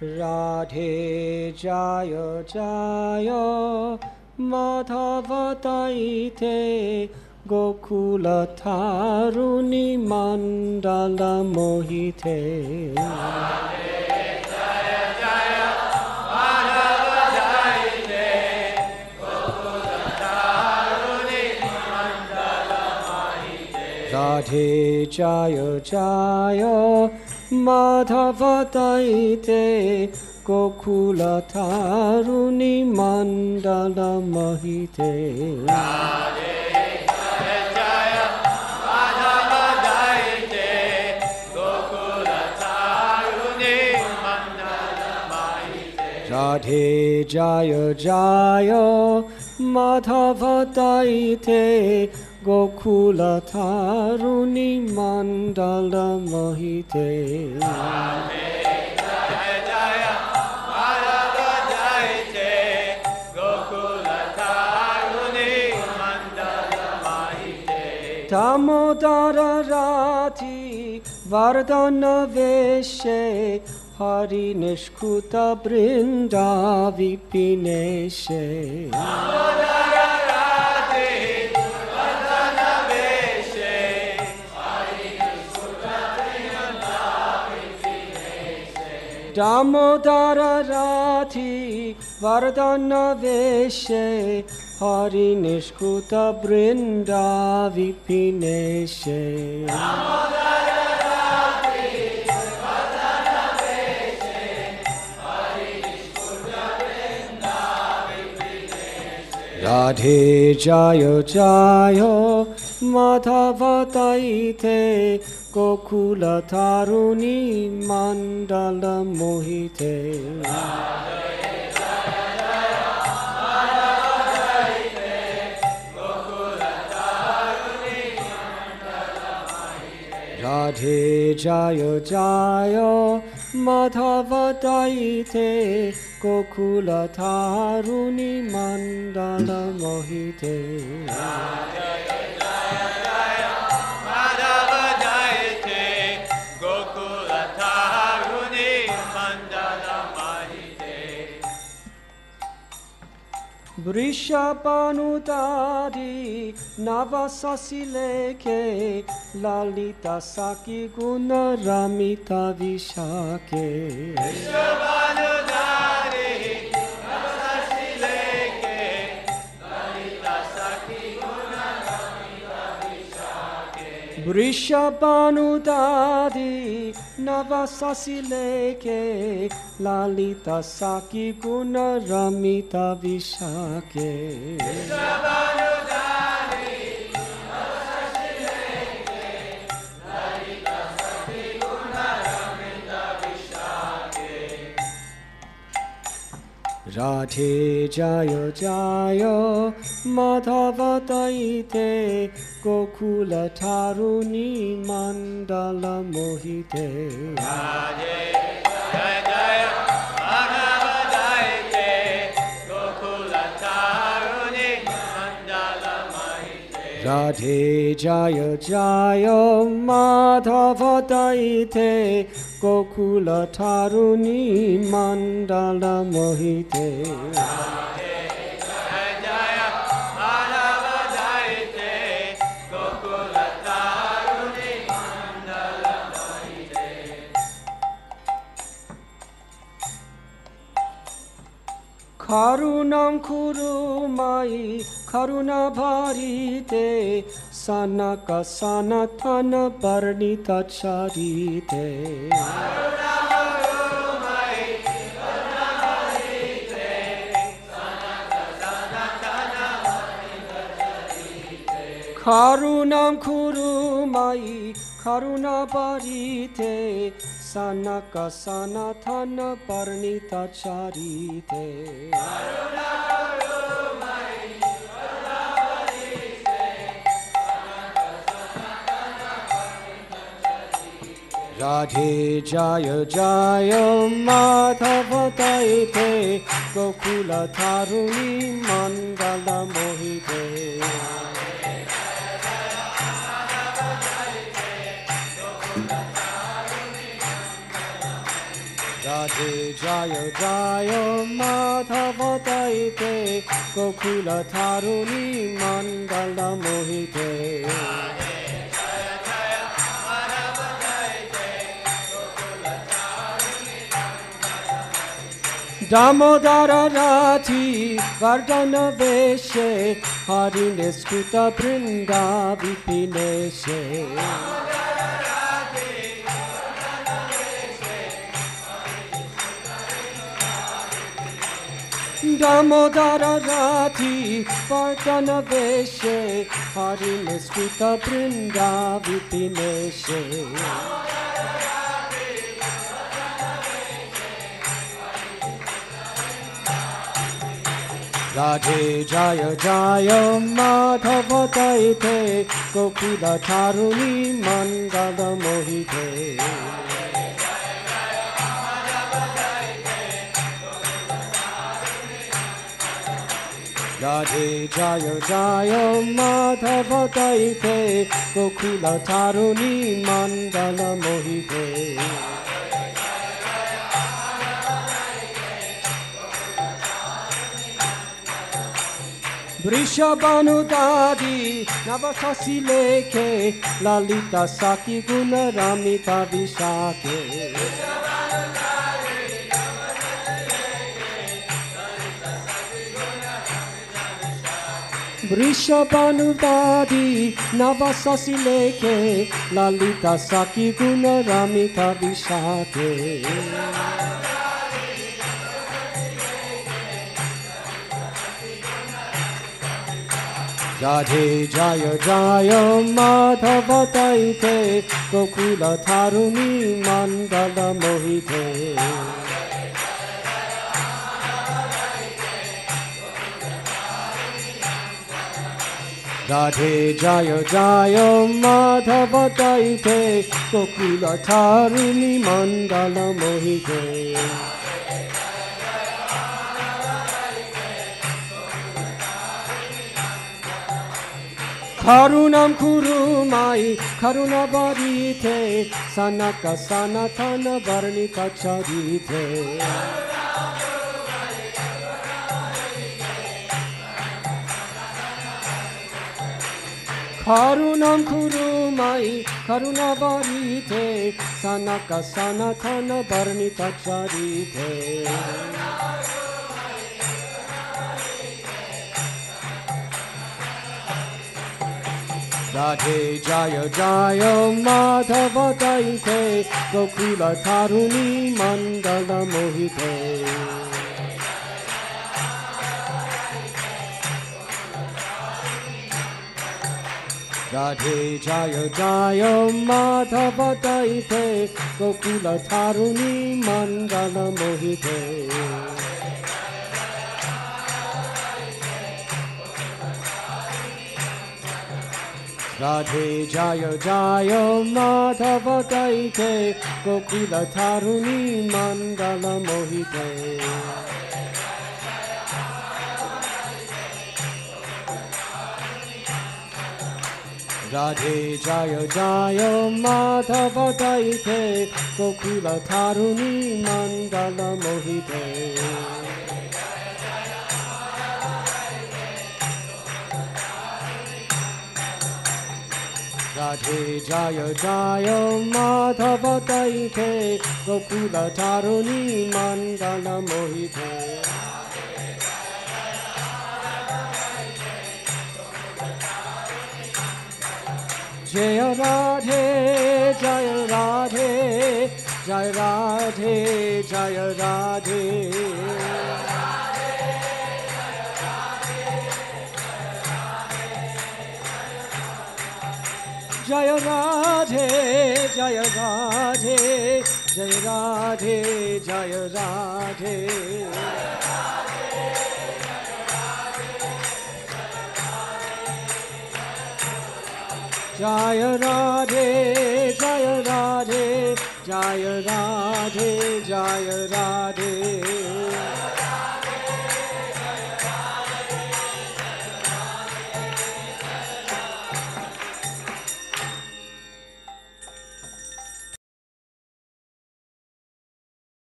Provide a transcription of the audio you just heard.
Radhe Jaya Jaya Madhava Daite Gokula Taruni Mandala Mohite Radhe Jaya Jaya Madhava Daite Gokula Taruni Mandala Mohite Radhe Jaya Jaya Madhava Daite Gokula Taruni Mandala Mohite Radhe Jaya Jaya Madhava Daite Gokula Taruni Mandala Mohite Radhe Jaya Jaya Madhava Daite Gokula Taruni Mandala Mohite Radhe Jaya Jaya Madhava Daite Gokula Taruni Mandala Mohite Damodara Rati Vardhana Veshe Hari Nishkuta Brinda Vipineshe Damodara Rati Vardhana Veshe Hari Nishkuta Brinda Vipineshe Damodara Rati Vardhana Veshe Hari Nishkuta Brinda Vipineshe Damodara Rati Vardhana Veshe Hari Nishkuta Brinda Vipineshe Radhe Jaya Jaya Madhava Daite Gokula Taruni Mandala Mohite Radhe Jaya Jaya Madhava Daite Gokula Taruni Mandala Mohite Madhava Daite Gokula Taruni Mandala Mohite Vrishabhanutadi Navasasileke Lalita Saki Guna Ramita Vishake Vrishabhanutadi Navasasileke Lalita Saki Guna Ramita Vishake Vrishabhanutadi Navasasileke Lalita Saki Guna Ramita Vishake Vrishabhanutadi Navasasileke Lalita Saki Guna Ramita Vishake Radhe Jaya Jaya Madhava Daite Gokula Taruni Mandala Mohite Radhe Jaya Jaya Madhava Daite Gokula Taruni Mandala Mohite Radhe Jaya Jaya Madhava Daite Gokula Taruni Mandala Mohite Radhe Jaya Jaya Madhava Daite Gokula Taruni Mandala Mohite Karunam Kurumai Karuna Bharite Sanaka Sanatana Parnita Charite Karunam Kurumai Karuna Bharite Sanaka Sanatana Parnita Charite Radhe Jaya Jaya Madhava Daite Gokula Taruni Mandala Mohite Radhe Jaya Jaya Madhava Daite Gokula Tharuni Mandala Mohite Damodara Rati Vardhana Veshe Harine Skuta Brinda Vipineshe Damodara Rati Vardhana Veshe Harine Skuta Brinda Vipineshe Radhe Jaya Jaya Madhava Daite Gokula Tharuni Mandala Mohite Radhe Jaya Jaya Madhava Daite Gokula Tharuni Mandala Mohite Vrishabhanudadi Navasasi Leke Lalita Saki Guna Ramita Vishake Vrishabhanudadi Navasasi Leke Lalita Saki Guna Ramita Vishake Radhe Jaya Jaya Madhava Daite Gokula Tharuni Mandala Mohite Radhe Jaya Jaya Madhava Daite Gokula Tharuni Mandala Mohite Karunam Kurumai Karuna Varite Sanaka Sanatana Varnita Charite Karunam Kurumai Karuna Varite Sanaka Sanatana Varnita Charite Radhe Jaya Jaya Madhava Daite Gokula Tharuni Mandala Mohite Radhe Jaya Jaya Madhava Daite Gokula Tharuni Mandala Mohite Radhe Jaya Jaya Madhava Daite Gokula Tharuni Mandala Mohite Radhe Jaya Jaya Madhava Daite Gokula Tharuni Mandala Mohite Radhe Jaya Jaya Madhava Daite Gokula Tharuni Mandala Mohite Jaya Radhe Jaya Radhe Jaya Radhe Jaya Radhe Jaya Radhe Jaya Radhe Jaya Radhe Jaya Radhe Jaya Radhe Jaya Radhe Jaya Radhe Jaya Radhe